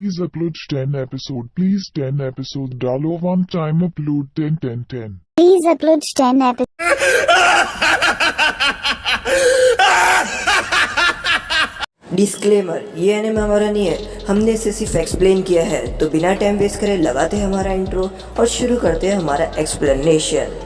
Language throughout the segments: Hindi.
Please upload 10 episode. Please 10 episode. डालो one time upload 10 10 10. Please upload 10 episodes. Disclaimer, ये एनिमे हमारा नहीं है, हमने इसे सिर्फ एक्सप्लेन किया है। तो बिना टाइम वेस्ट करे लगाते हैं हमारा इंट्रो और शुरू करते हैं हमारा एक्सप्लेनेशन।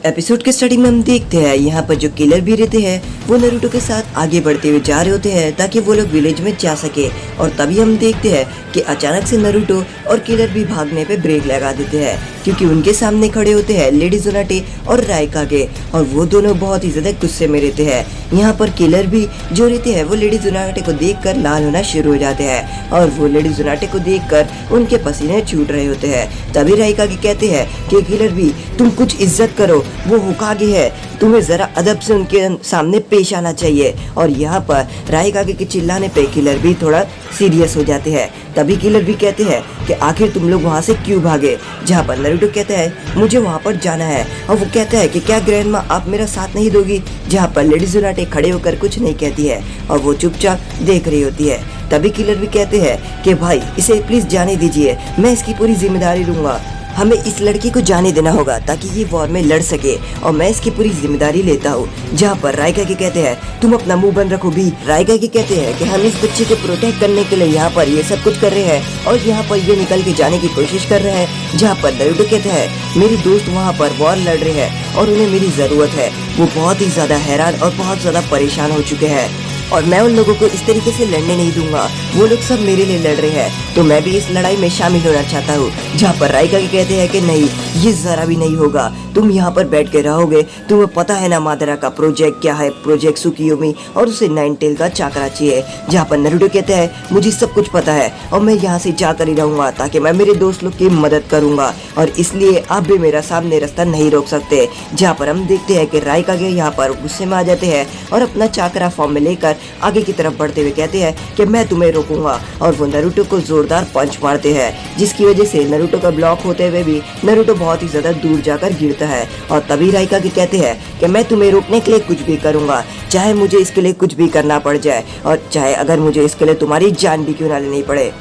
एपिसोड के स्टार्टिंग में हम देखते हैं यहाँ पर जो किलर भी रहते हैं वो नारुतो के साथ आगे बढ़ते हुए जा रहे होते हैं ताकि वो लोग विलेज में जा सके। और तभी हम देखते हैं कि अचानक से नारुतो और किलर भी भागने पे ब्रेक लगा देते हैं क्योंकि उनके सामने खड़े होते हैं लेडी जोनाटे और राइकागे और वो दोनों बहुत ही ज्यादा गुस्से में रहते हैं। यहाँ पर किलर भी जो रहते हैं वो लेडी जोनाटे को देखकर लाल होना शुरू हो जाते हैं और वो लेडी जोनाटे को देखकर उनके पसीने छूट रहे होते हैं। तभी राइकागे कहते हैं कि किलर भी तुम कुछ इज्जत करो, वो होकागे है, तुम्हें जरा अदब से उनके सामने पेश आना चाहिए। और यहाँ पर राइकागे के चिल्लाने पे किलर भी थोड़ा सीरियस हो जाते हैं। तभी किलर भी कहते हैं कि आखिर तुम लोग वहाँ से क्यों भागे। जहाँ पर नारुतो कहता है मुझे वहाँ पर जाना है और वो कहता है कि क्या ग्रैंडमा आप मेरा साथ नहीं दोगी। जहाँ पर लेडी जोनाटे खड़े होकर कुछ नहीं कहती है और वो चुपचाप देख रही होती है। तभी किलर भी कहते हैं कि भाई इसे प्लीज जाने दीजिए, मैं इसकी पूरी जिम्मेदारी लूंगा, हमें इस लड़की को जाने देना होगा ताकि ये वॉर में लड़ सके और मैं इसकी पूरी जिम्मेदारी लेता हूँ। जहाँ पर राइकागे कहते हैं तुम अपना मुंह बंद रखो भी। राइकागे कहते हैं कि हम इस बच्चे को प्रोटेक्ट करने के लिए यहाँ पर ये सब कुछ कर रहे हैं और यहाँ पर ये निकल के जाने की कोशिश कर रहे हैं। जहाँ पर नारुतो कहते हैं मेरी दोस्त वहाँ पर वॉर लड़ रहे हैं और उन्हें मेरी जरूरत है, वो बहुत ही ज्यादा हैरान और बहुत ज्यादा परेशान हो चुके हैं और मैं उन लोगों को इस तरीके से लड़ने नहीं दूंगा, वो लोग सब मेरे लिए लड़ रहे हैं तो मैं भी इस लड़ाई में शामिल होना चाहता हूँ। जहाँ पर राइकागे कहते हैं कि नहीं, ये जरा भी नहीं होगा, तुम यहाँ पर बैठ के रहोगे, तुम्हें पता है ना मादरा का प्रोजेक्ट क्या है, प्रोजेक्ट सुकियोमी, और उसे नाइन टेल का चाकरा चाहिए। जहाँ पर नारुतो कहते हैं मुझे सब कुछ पता है और मैं यहाँ से जाकर ही रहूंगा ताकि मैं मेरे दोस्त लोग की मदद करूंगा और इसलिए आप भी मेरा सामने रास्ता नहीं रोक सकते। जहाँ पर हम देखते हैं कि राइकागे यहाँ पर गुस्से में आ जाते हैं और अपना चाकरा फॉर्म में लेकर आगे की तरफ बढ़ते हुए कहते हैं कि मैं तुम्हें रोकूंगा और वो नारुतो को जोरदार पंच मारते हैं जिसकी वजह से नारुतो का ब्लॉक होते हुए भी नारुतो बहुत ही ज्यादा दूर जाकर गिरता है। और तभी राइकागे कहते हैं कि मैं तुम्हें रोकने के लिए कुछ भी करूंगा, चाहे मुझे इसके लिए कुछ भी करना पड़ जाए और चाहे अगर मुझे इसके लिए तुम्हारी जान भी क्यों ना लेनी पड़े।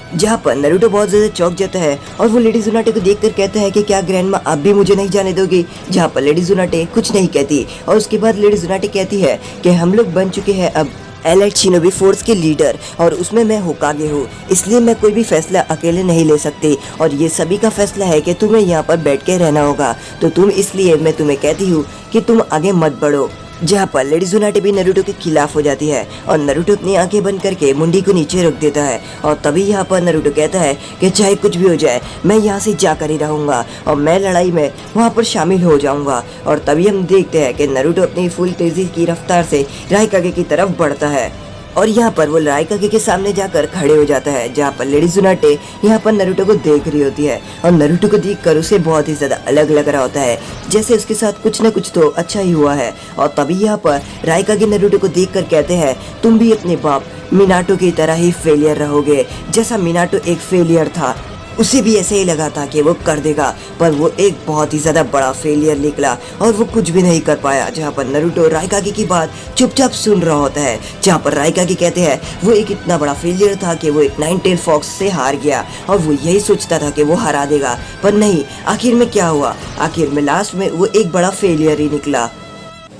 जहाँ पर नारुतो बहुत ज्यादा चौंक जाता है और वो लेडी जोनाटे को देखकर कहता है कि क्या ग्रैंडमा आप भी मुझे नहीं जाने दोगी। जहाँ पर लेडी जोनाटे कुछ नहीं कहती और उसके बाद लेडी जोनाटे कहती है कि हम लोग बन चुके हैं अब एलाइट शिनोबी फोर्स के लीडर और उसमें मैं होकागे हूँ, इसलिए मैं कोई भी फैसला अकेले नहीं ले सकती और ये सभी का फैसला है कि तुम्हें यहाँ पर बैठ के रहना होगा, तो तुम इसलिए मैं तुम्हें कहती हूँ कि तुम आगे मत बढ़ो। जहाँ पर लेडी जोनाटे भी नारुतो के खिलाफ हो जाती है और नारुतो अपनी आंखें बंद करके मुंडी को नीचे रख देता है और तभी यहाँ पर नारुतो कहता है कि चाहे कुछ भी हो जाए मैं यहाँ से जाकर ही रहूंगा और मैं लड़ाई में वहाँ पर शामिल हो जाऊंगा। और तभी हम देखते हैं कि नारुतो अपनी फुल तेजी की रफ्तार से राइकागे की तरफ बढ़ता है और यहाँ पर वो राइकागे के सामने जाकर खड़े हो जाता है। जहाँ पर लेडी जोनाटे यहाँ पर नारुतो को देख रही होती है और नारुतो को देखकर उसे बहुत ही ज्यादा अलग लग रहा होता है, जैसे उसके साथ कुछ न कुछ तो अच्छा ही हुआ है। और तभी यहाँ पर राइकागे नारुतो को देखकर कहते हैं तुम भी अपने बाप मिनाटो की तरह ही फेलियर रहोगे, जैसा मिनाटो एक फेलियर था उसे भी ऐसे ही लगा था कि वो कर देगा पर वो एक बहुत ही ज्यादा बड़ा फेलियर निकला और वो कुछ भी नहीं कर पाया। जहाँ पर नारुतो राइकागे की बात चुपचाप सुन रहा होता है। जहाँ पर राइकागे कहते हैं वो एक इतना बड़ा फेलियर था कि वो एक नाइन टेल फॉक्स से हार गया और वो यही सोचता था कि वो हरा देगा, पर नहीं, आखिर में क्या हुआ, आखिर में लास्ट में वो एक बड़ा फेलियर ही निकला।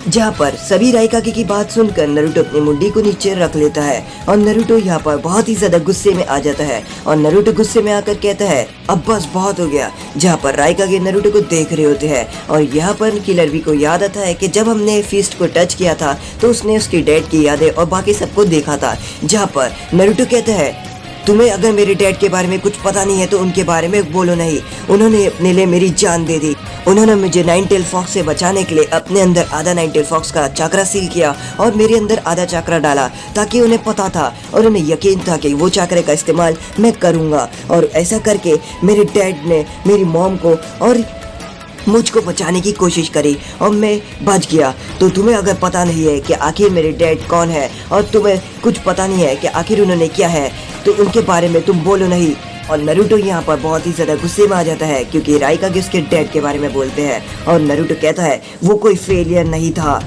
जहाँ पर सभी राइकागे की बात सुनकर नारुतो अपनी मुंडी को नीचे रख लेता है और नारुतो यहाँ पर बहुत ही ज्यादा गुस्से में आ जाता है और नारुतो गुस्से में आकर कहता है अब बस बहुत हो गया। जहाँ पर राइकागे नारुतो को देख रहे होते हैं और यहाँ पर किलर भी को याद आता है कि जब हमने फीस्ट को टच किया था तो उसने उसकी डैड की यादें और बाकी सबको देखा था। जहाँ पर नारुतो कहता है तुम्हें अगर मेरे डैड के बारे में कुछ पता नहीं है तो उनके बारे में बोलो नहीं। उन्होंने अपने लिए मेरी जान दे दी। उन्होंने मुझे नाइन टेल फॉक्स से बचाने के लिए अपने अंदर आधा नाइन टेल फॉक्स का चक्रा सील किया और मेरे अंदर आधा चक्रा डाला, ताकि उन्हें पता था और उन्हें यकीन था कि वो चक्रे का इस्तेमाल मैं करूँगा। और ऐसा करके मेरे डैड ने मेरी मॉम को और मुझको बचाने की कोशिश करी और मैं बच गया। तो तुम्हें अगर पता नहीं है कि आखिर मेरे डैड कौन है और तुम्हें कुछ पता नहीं है कि आखिर उन्होंने क्या है, तो उनके बारे में तुम बोलो नहीं। और नरूटो यहाँ पर बहुत ही ज़्यादा गुस्से में आ जाता है, क्योंकि राइकागे उसके डैड के बारे में बोलते हैं और नरूटो कहता है वो कोई फेलियर नहीं था,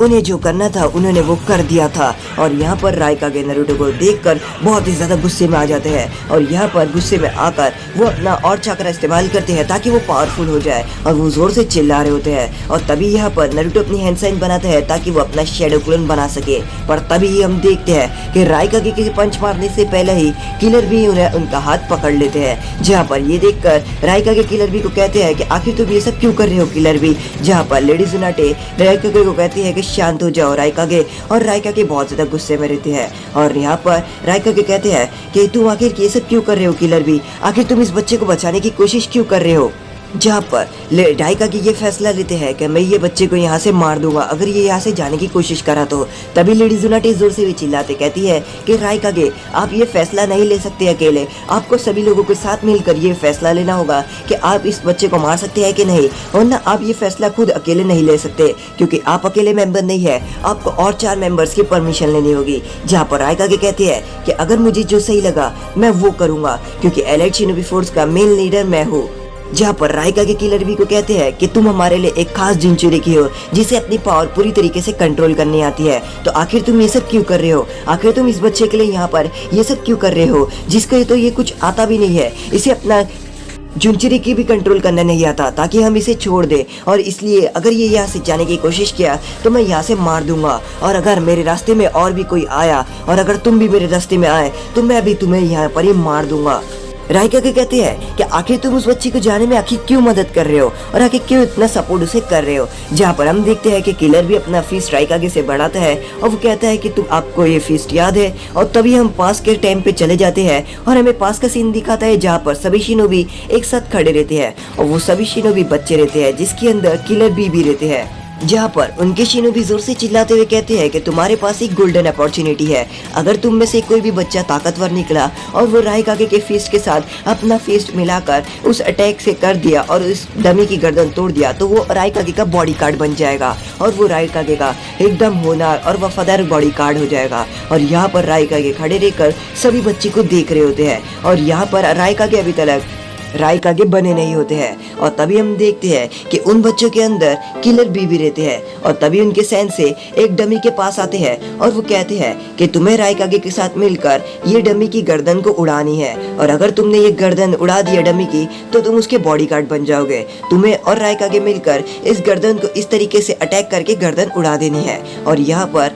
उन्हें जो करना था उन्होंने वो कर दिया था। और यहाँ पर राइकागे नरूटो को देखकर बहुत ही ज़्यादा गुस्से में आ जाते हैं और यहाँ पर गुस्से में आकर वो अपना और चक्रा इस्तेमाल करते हैं ताकि वो पावरफुल हो जाए और वो ज़ोर से चिल्ला रहे होते हैं। और तभी यहाँ पर नरूटो अपनी हैंड साइन बनाता है ताकि वो अपना शेडो क्लोन बना सके। पर तभी हम देखते हैं कि राइकागे के पंच मारने से पहले ही किलर भी उन्हें उनका हाथ पकड़ लेते हैं। जहाँ पर ये देखकर राइकागे किलर भी को कहते हैं कि आखिर तुम ये सब क्यों कर रहे हो किलर भी। जहाँ पर लेडी जुनाटे राइकागे को कहती है कि शांत हो जाओ राइकागे, और राइकागे बहुत ज्यादा गुस्से में रहती है। और यहाँ पर राइकागे कहते हैं कि तुम आखिर ये सब क्यों कर रहे हो किलर भी, आखिर तुम इस बच्चे को बचाने की कोशिश क्यों कर रहे हो। जहाँ पर राइकागे ये फैसला लेते हैं कि मैं ये बच्चे को यहाँ से मार दूंगा अगर ये यहाँ से जाने की कोशिश करा तो। तभी लेडी जुनाटे जोर से भी चिल्लाते कहती है कि राइकागे आप ये फैसला नहीं ले सकते अकेले, आपको सभी लोगों के साथ मिलकर ये फैसला लेना होगा कि आप इस बच्चे को मार सकते हैं कि नहीं, और ना आप ये फैसला खुद अकेले नहीं ले सकते क्योंकि आप अकेले मेंबर नहीं है, आपको और 4 मेंबर्स की परमिशन लेनी होगी। जहाँ पर राइकागे कहते हैं कि अगर मुझे जो सही लगा मैं वो करूंगा, क्योंकि एलाइट शिनोबी फोर्स का मेन लीडर मैं हूँ। जहाँ पर राइकागे किलर भी को कहते हैं कि तुम हमारे लिए एक खास जिंचुरिकी हो जिसे अपनी पावर पूरी तरीके से कंट्रोल करनी आती है, तो आखिर तुम ये सब क्यों कर रहे हो, आखिर तुम इस बच्चे के लिए यहाँ पर ये सब क्यों कर रहे हो जिसको तो ये कुछ आता भी नहीं है, इसे अपना जुंचुरिकी भी कंट्रोल करना नहीं आता ताकि हम इसे छोड़ दे। और इसलिए अगर ये यहाँ से जाने की कोशिश किया तो मैं यहाँ से मार दूंगा, और अगर मेरे रास्ते में और भी कोई आया और अगर तुम भी मेरे रास्ते में आए तो मैं भी तुम्हें यहाँ पर ही मार दूंगा। राइकागे कहते हैं कि आखिर तुम उस बच्चे को जाने में आखिर क्यों मदद कर रहे हो और आखिर क्यों इतना सपोर्ट उसे कर रहे हो। जहाँ पर हम देखते हैं कि किलर भी अपना फीस्ट राइकागे से बढ़ाता है और वो कहता है कि तुम आपको ये फीस्ट याद है। और तभी हम पास के टाइम पे चले जाते हैं और हमें पास का सीन दिखाता है जहाँ पर सभी शिनोबी एक साथ खड़े रहते हैं और वो सभी शिनोबी बच्चे रहते हैं जिसके अंदर किलर भी रहते हैं। जहाँ पर उनके शिनोबी जोर से चिल्लाते हुए कहते हैं कि तुम्हारे पास एक गोल्डन अपॉर्चुनिटी है, अगर तुम में से कोई भी बच्चा ताकतवर निकला और वो राइकागे के फिस्ट के साथ अपना फिस्ट मिलाकर उस अटैक से कर दिया और उस डमी की गर्दन तोड़ दिया तो वो राइकागे का बॉडी गार्ड बन जाएगा और वो राइकागे का एकदम होनहार और वफादार बॉडी गार्ड हो जाएगा। और यहाँ पर राइकागे खड़े रहकर सभी बच्चे को देख रहे होते हैं और यहाँ पर राइकागे अभी तक राइकागे बने नहीं होते हैं। और तभी हम देखते हैं कि उन बच्चों के अंदर किलर भी रहते हैं और तभी उनके सैन से एक डमी के पास आते हैं और वो कहते हैं कि तुम्हें राइकागे के साथ मिलकर ये डमी की गर्दन को उड़ानी है, और अगर तुमने ये गर्दन उड़ा दिया डमी की तो तुम उसके बॉडीगार्ड बन जाओगे। तुम्हें और राइकागे मिलकर इस गर्दन को इस तरीके से अटैक करके गर्दन उड़ा देनी है। और यहाँ पर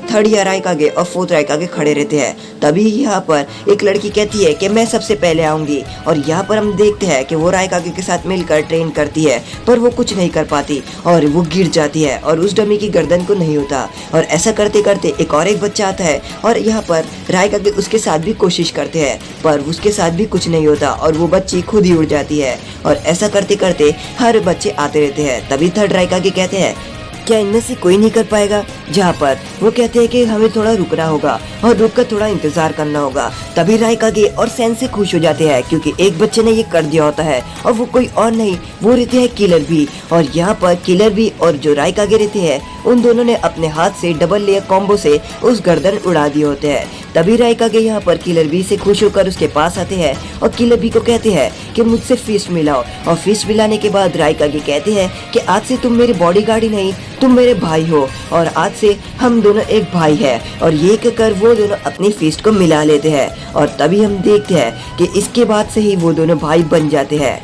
थर्ड या राइकागे और फोर्थ राइकागे खड़े रहते हैं। तभी यहाँ पर एक लड़की कहती है कि मैं सबसे पहले आऊंगी, और यहाँ पर हम देखते हैं कि वो राइकागे के साथ मिलकर ट्रेन करती है पर वो कुछ नहीं कर पाती और वो गिर जाती है और उस डमी की गर्दन को नहीं होता। और ऐसा करते करते एक बच्चा आता है और यहाँ पर राइकागे उसके साथ भी कोशिश करते हैं पर उसके साथ भी कुछ नहीं होता और वो बच्ची खुद ही उड़ जाती है। और ऐसा करते करते हर बच्चे आते रहते हैं। तभी थर्ड राइकागे कहते हैं क्या इनमें से कोई नहीं कर पाएगा, जहाँ पर वो कहते हैं कि हमें थोड़ा रुकना होगा और रुक कर थोड़ा इंतजार करना होगा। तभी राइकागे और सैन से खुश हो जाते हैं क्योंकि एक बच्चे ने ये कर दिया होता है और वो कोई और नहीं वो रहते हैं किलर भी। और यहाँ पर किलर भी और जो राइकागे रहते हैं उन दोनों ने अपने हाथ से डबल लेयर कॉम्बो से उस गर्दन उड़ा दिए होते हैं। तभी राइकागे यहाँ पर किलर बी से खुश होकर उसके पास आते हैं और किलर बी को कहते हैं कि मुझसे फिस्ट मिलाओ। और फिस्ट मिलाने के बाद राइकागे कहते हैं कि आज से तुम मेरे बॉडीगार्ड ही नहीं तुम मेरे भाई हो और आज से हम दोनों एक भाई है। और ये कहकर वो दोनों अपनी फिस्ट को मिला लेते हैं और तभी हम देखते हैं कि इसके बाद से ही वो दोनों भाई बन जाते हैं।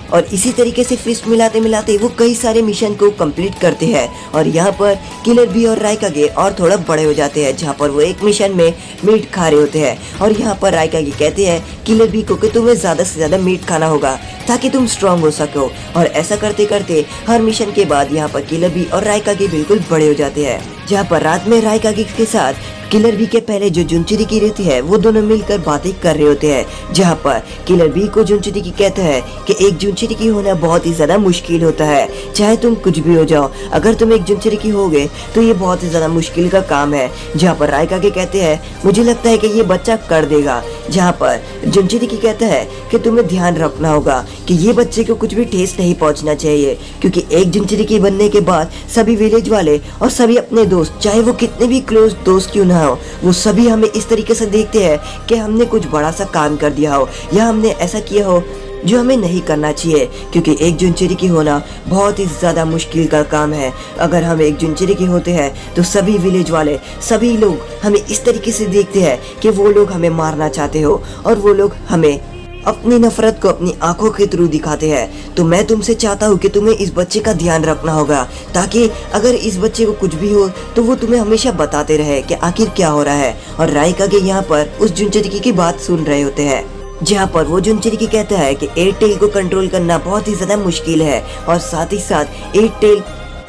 और इसी तरीके से फिस्ट मिलाते मिलाते वो कई सारे मिशन को कंप्लीट करते हैं। और यहाँ पर किलर भी और राइकागे और थोड़ा बड़े हो जाते हैं जहाँ पर वो एक मिशन में मीट खा रहे होते हैं। और यहाँ पर राइकागे कहते हैं किलर भी को कि तुम्हें ज़्यादा से ज़्यादा मीट खाना होगा ताकि तुम स्ट्रांग हो सको। और ऐसा करते करते हर मिशन के बाद यहाँ पर किलर भी और राइकागे बिल्कुल बड़े हो जाते हैं। जहाँ पर रात में राइकागे के साथ किलर बी के पहले जो जुनचिरिकी रहती है वो दोनों मिलकर बातें कर रहे होते हैं, जहाँ पर किलर बी को जुनचिरिकी कहता है कि एक जुनचिरिकी होना बहुत ही ज्यादा मुश्किल होता है, चाहे तुम कुछ भी हो जाओ, अगर तुम एक जुनचिरिकी होगे तो ये बहुत ही ज्यादा मुश्किल का काम है। जहाँ पर रायकागे कहते हैं मुझे लगता है कि ये बच्चा कर देगा, जहाँ पर जुनचिरिकी कहता है कि तुम्हें ध्यान रखना होगा कि ये बच्चे को कुछ भी ठेस नहीं पहुंचना चाहिए, क्योंकि एक जुनचिरिकी बनने के बाद सभी विलेज वाले और सभी अपने दोस्त, चाहे वो कितने भी क्लोज दोस्त क्यों ना हो, वो सभी हमें इस तरीके से देखते हैं कि हमने कुछ बड़ा सा काम कर दिया हो या हमने ऐसा किया हो जो हमें नहीं करना चाहिए, क्योंकि एक जुनचिरिकी होना बहुत ही ज़्यादा मुश्किल का काम है। अगर हम एक जुनचिरिकी होते हैं तो सभी विलेज वाले, सभी लोग हमें इस तरीके से देखते हैं कि वो लोग हमें मारना चाहते हो और वो लोग हमें अपनी नफरत को अपनी आंखों के थ्रू दिखाते हैं। तो मैं तुमसे चाहता हूँ कि तुम्हें इस बच्चे का ध्यान रखना होगा, ताकि अगर इस बच्चे को कुछ भी हो तो वो तुम्हें हमेशा बताते रहे कि आखिर क्या हो रहा है। और रायकागे यहाँ पर उस जुनचिरिकी की बात सुन रहे होते हैं, जहाँ पर वो जुनचिरिकी कहता है कि एयरटेल को कंट्रोल करना बहुत ही ज्यादा मुश्किल है, और साथ ही साथ एयरटेल,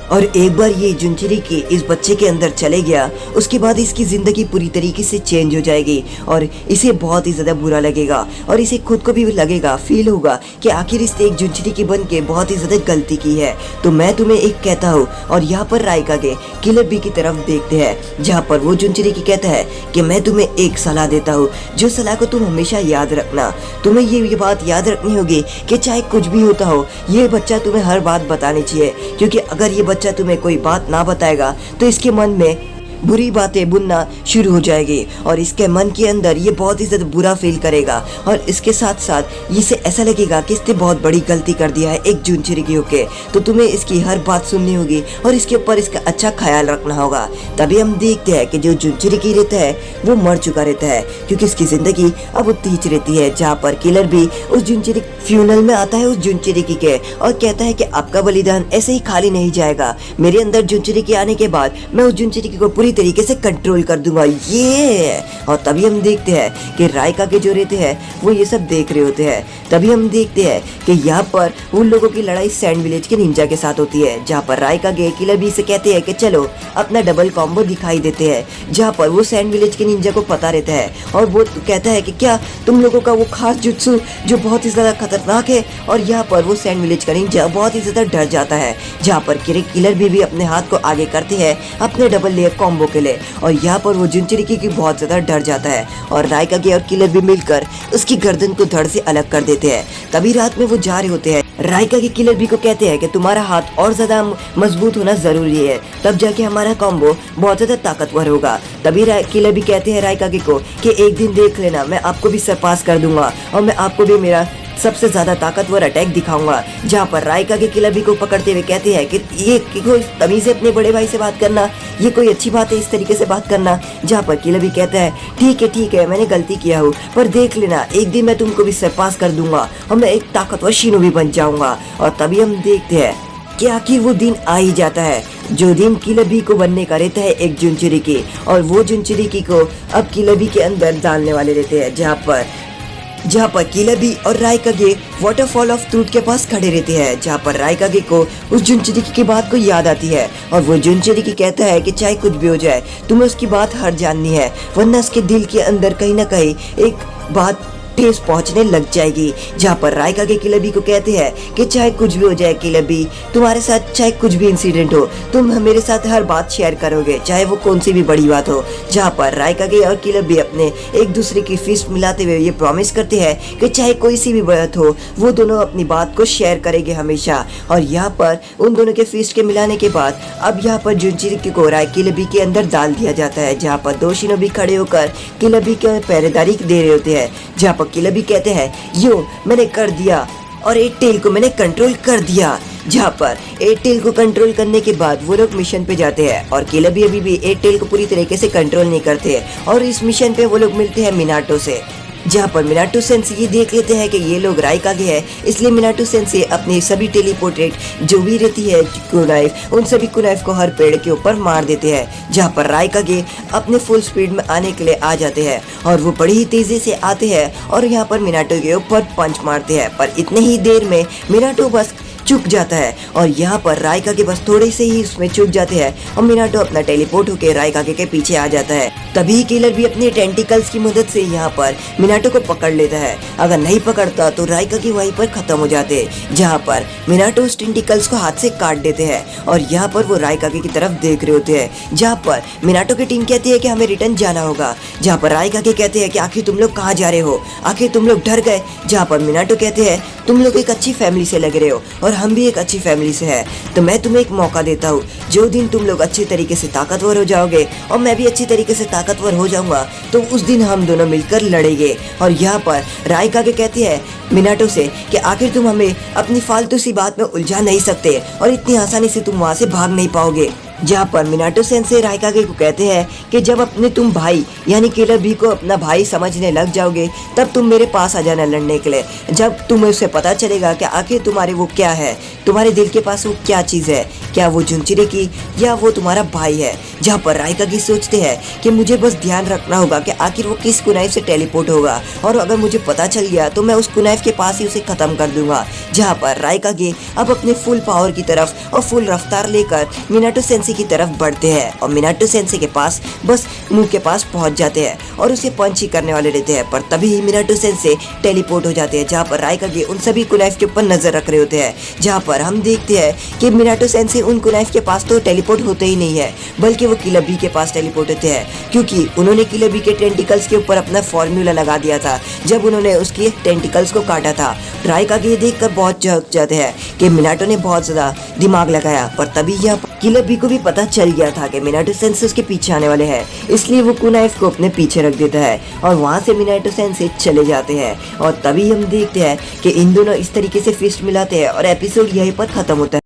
और एक बार ये जुनचिरिकी इस बच्चे के अंदर चले गया, उसके बाद इसकी जिंदगी पूरी तरीके से चेंज हो जाएगी और इसे बहुत ही ज्यादा बुरा लगेगा और इसे खुद को भी लगेगा, फील होगा कि आखिर इसने एक जुनचिरिकी बन के बहुत ही ज्यादा गलती की है। तो मैं तुम्हें एक कहता हूँ, और यहाँ पर रायकागे किलर बी की तरफ देखते हैं, जहाँ पर वो जुनचिरिकी कहता है कि मैं तुम्हें एक सलाह देता हूँ, जो सलाह को तुम हमेशा याद रखना। तुम्हें ये बात याद रखनी होगी कि चाहे कुछ भी होता हो, ये बच्चा तुम्हें हर बात बतानी चाहिए, क्योंकि अगर ये बच्चा तुम्हें कोई बात ना बताएगा तो इसके मन में बुरी बातें बुनना शुरू हो जाएगी और इसके मन के अंदर ये बहुत ही ज्यादा बुरा फील करेगा, और इसके साथ साथ इसे ऐसा लगेगा कि इसने बहुत बड़ी गलती कर दिया है एक जुनचिरिकी होके। तो तुम्हें इसकी हर बात सुननी होगी और इसके ऊपर इसका अच्छा ख्याल रखना होगा। तभी हम देखते हैं कि जो जुनचिरिकी रहता है वो मर चुका रहता है, क्योंकि इसकी जिंदगी अब उतनी रहती है। जहाँ पर किलर भी उस जुनचिरिकी फ्यूनल में आता है उस जुनचिरिकी के, और कहता है कि आपका बलिदान ऐसे ही खाली नहीं जाएगा, मेरे अंदर जुनचिरिकी आने के बाद मैं उस जुनचिरिकी को पूरी तरीके से कंट्रोल कर दूंगा ये। और तभी हम देखते हैं कि रायकागे जो रहते हैं वो ये सब देख रहे होते हैं। तभी हम देखते हैं कि यहाँ पर उन लोगों की लड़ाई सैंड विलेज के निंजा के साथ होती है, जहाँ पर रायकागे किलर बी से कहते हैं कि चलो अपना डबल कॉम्बो दिखाई देते हैं, जहाँ पर वो सैंड विलेज के निंजा को पता रहता है और वो कहता है कि क्या तुम लोगों का वो खास जुत्सु जो बहुत ही ज्यादा खतरनाक है, और यहाँ पर वो सैंड विलेज का निंजा बहुत ही ज्यादा डर जाता है, जहाँ पर किलर भी अपने हाथ को आगे करते हैं अपने डबल लेयर कॉम्बो के लिए, और यहाँ पर वो जुनचिरिकी की बहुत ज्यादा डर जाता है और रायकागे और किलर भी मिलकर उसकी गर्दन को धड़ से अलग कर देते हैं। तभी रात में वो जा रहे होते हैं, रायकागे किलर भी को कहते हैं कि तुम्हारा हाथ और ज्यादा मजबूत होना जरूरी है, तब जाके हमारा कॉम्बो बहुत ज्यादा ताकतवर होगा। तभी किलर भी कहते हैं रायकागे को कि एक दिन देख लेना, मैं आपको भी सरपास कर दूंगा और मैं आपको भी मेरा सबसे ज्यादा ताकतवर अटैक दिखाऊंगा। जहाँ पर रायकागे किलर भी को पकड़ते हुए कहते हैं कि ये कोई तमीज से अपने बड़े भाई से बात करना, ये कोई अच्छी बात है इस तरीके से बात करना। जहाँ पर किलर भी कहता है ठीक है मैंने गलती किया हूँ, पर देख लेना एक दिन मैं तुमको भी सरपास कर दूंगा और मैं एक ताकतवर शिनोबी बन जाऊंगा। और तभी हम देखते हैं कि आखिर वो दिन आ ही जाता है, जो दिन किलर बी को बनने का रहता है एक जुनचिरिकी, और वो जुनचिरिकी को अब किलर बी के अंदर डालने वाले रहते हैं। जहाँ पर किलर बी और रायकागे वाटरफॉल ऑफ ट्रूथ के पास खड़े रहते हैं, जहाँ पर रायकागे को उस जुनचिरिकी की बात को याद आती है और वो जुनचिरिकी कहता है कि चाहे कुछ भी हो जाए तुम्हें उसकी बात हर जाननी है, वरना उसके दिल के अंदर कहीं ना कहीं एक बात ठेस पहुंचने लग जाएगी। जहाँ पर रायकागे किलर बी को कहते हैं कि चाहे कुछ भी हो जाए किलर बी, तुम्हारे साथ चाहे कुछ भी इंसिडेंट हो, तुम मेरे साथ हर बात शेयर करोगे, चाहे वो कौन सी भी बड़ी बात हो। जहाँ पर रायकागे और किलर बी अपने एक दूसरे की फिस्ट मिलाते हुए ये प्रॉमिस करते हैं कि चाहे कोई सी भी बात हो वो दोनों अपनी बात को शेयर करेंगे हमेशा। और यहाँ पर उन दोनों के फिस्ट के मिलाने के बाद अब यहाँ पर जुनचिरिकी को किलर बी के अंदर डाल दिया जाता है, जहाँ पर दो शिनोबी खड़े होकर किलर बी को पहरेदारी दे रहे होते हैं। जहाँ पर किलर बी कहते हैं यो मैंने कर दिया और एयरटेल को मैंने कंट्रोल कर दिया। जहाँ पर एयरटेल को कंट्रोल करने के बाद वो लोग मिशन पे जाते हैं और किलर बी अभी भी एयरटेल को पूरी तरीके से कंट्रोल नहीं करते हैं, और इस मिशन पे वो लोग मिलते हैं मिनाटो से। जहाँ पर मिनाटो सेंसे ये देख लेते हैं कि ये लोग रायकागे है, इसलिए मिनाटो सेंसे अपनी सभी टेलीपोर्ट्रेट जो भी रहती है कुनाइफ, उन सभी कुनाइफ को हर पेड़ के ऊपर मार देते हैं। जहाँ पर रायकागे अपने फुल स्पीड में आने के लिए आ जाते हैं और वो बड़ी ही तेजी से आते हैं और यहाँ पर मिनाटो के ऊपर पंच मारते हैं, पर इतने ही देर में मिनाटो बस चुक जाता है और यहाँ पर राइका के बस थोड़े से ही उसमें चुक जाते हैं और मिनाटो अपना टेलीपोर्ट होकर राइका के पीछे आ जाता है। तभी किलर भी अपने टेंटिकल्स की मदद से यहाँ पर मिनाटो को पकड़ लेता है। अगर नहीं पकड़ता तो राइका की वहीं पर खत्म हो जाते, जहाँ पर मिनाटो उस टेंटिकल्स को हाथ से काट देते हैं और यहाँ पर वो राइका की तरफ देख रहे होते हैं, जहाँ पर मिनाटो की टीम कहती है कि हमें रिटर्न जाना होगा, जहाँ पर राइका के कहते हैं कि आखिर तुम लोग कहाँ जा रहे हो, आखिर तुम लोग डर गए, जहाँ पर मिनाटो कहते हैं तुम लोग एक अच्छी फैमिली से लग रहे हो और हम भी एक अच्छी फैमिली से है, तो मैं तुम्हें एक मौका देता हूँ, जो दिन तुम लोग अच्छे तरीके से ताकतवर हो जाओगे और मैं भी अच्छी तरीके से ताकतवर हो जाऊंगा, तो उस दिन हम दोनों मिलकर लड़ेंगे। और यहाँ पर राइका के कहती है मिनाटो से कि आखिर तुम हमें अपनी फालतू सी बात में उलझा नहीं सकते और इतनी आसानी से तुम वहाँ से भाग नहीं पाओगे। जहाँ पर मिनाटो सेंसे राइकागे को कहते हैं कि जब अपने तुम भाई यानी किलर बी को अपना भाई समझने लग जाओगे तब तुम मेरे पास आ जाना लड़ने के लिए, जब तुम्हें उसे पता चलेगा कि आखिर तुम्हारे वो क्या है, तुम्हारे दिल के पास वो क्या चीज़ है, क्या वो जुनचिरे की या वो तुम्हारा भाई है। जहाँ पर राइकागे सोचते हैं कि मुझे बस ध्यान रखना होगा कि आखिर वो किस कुनाइफ से टेलीपोर्ट होगा और अगर मुझे पता चल गया तो मैं उस कुनाइफ के पास ही उसे खत्म कर दूंगा। जहाँ पर राइकागे अब अपने फुल पावर की तरफ और फुल रफ्तार लेकर मिनाटो सेंसे की तरफ बढ़ते हैं और मिनाटो सेंसे के पास बस मुंह के पास पहुंच जाते हैं और उसे पंच ही करने वाले रहते हैं, पर तभी ही मिनाटो सेंसे टेलीपोर्ट हो जाते हैं। जहाँ पर राइकागे उन सभी कुनाइफ के ऊपर नजर रख रहे होते हैं, जहाँ पर हम देखते हैं कि मिनाटो सेंसे उन कुनाइफ के पास तो टेलीपोर्ट होते ही नहीं है बल्कि वो किलर बी के पास टेलीपोर्ट होते हैं, क्योंकि उन्होंने किलर बी के टेंटिकल्स के ऊपर अपना फॉर्मूला लगा दिया था जब उन्होंने उसके टेंटिकल्स को काटा था। राइकागे ये देखकर बहुत चौंक जाते हैं कि मिनाटो ने बहुत ज्यादा दिमाग लगाया, पर तभी यहाँ किलर बी को भी पता चल गया था कि मिनाटो सेंसे उसके पीछे आने वाले हैं, इसलिए वो कुनाइफ को अपने पीछे रख देता है और वहाँ से मिनाटो सेंसे चले जाते हैं। और तभी हम देखते हैं कि इन दोनों इस तरीके से फिस्ट मिलाते हैं और एपिसोड यहीं पर खत्म होता है।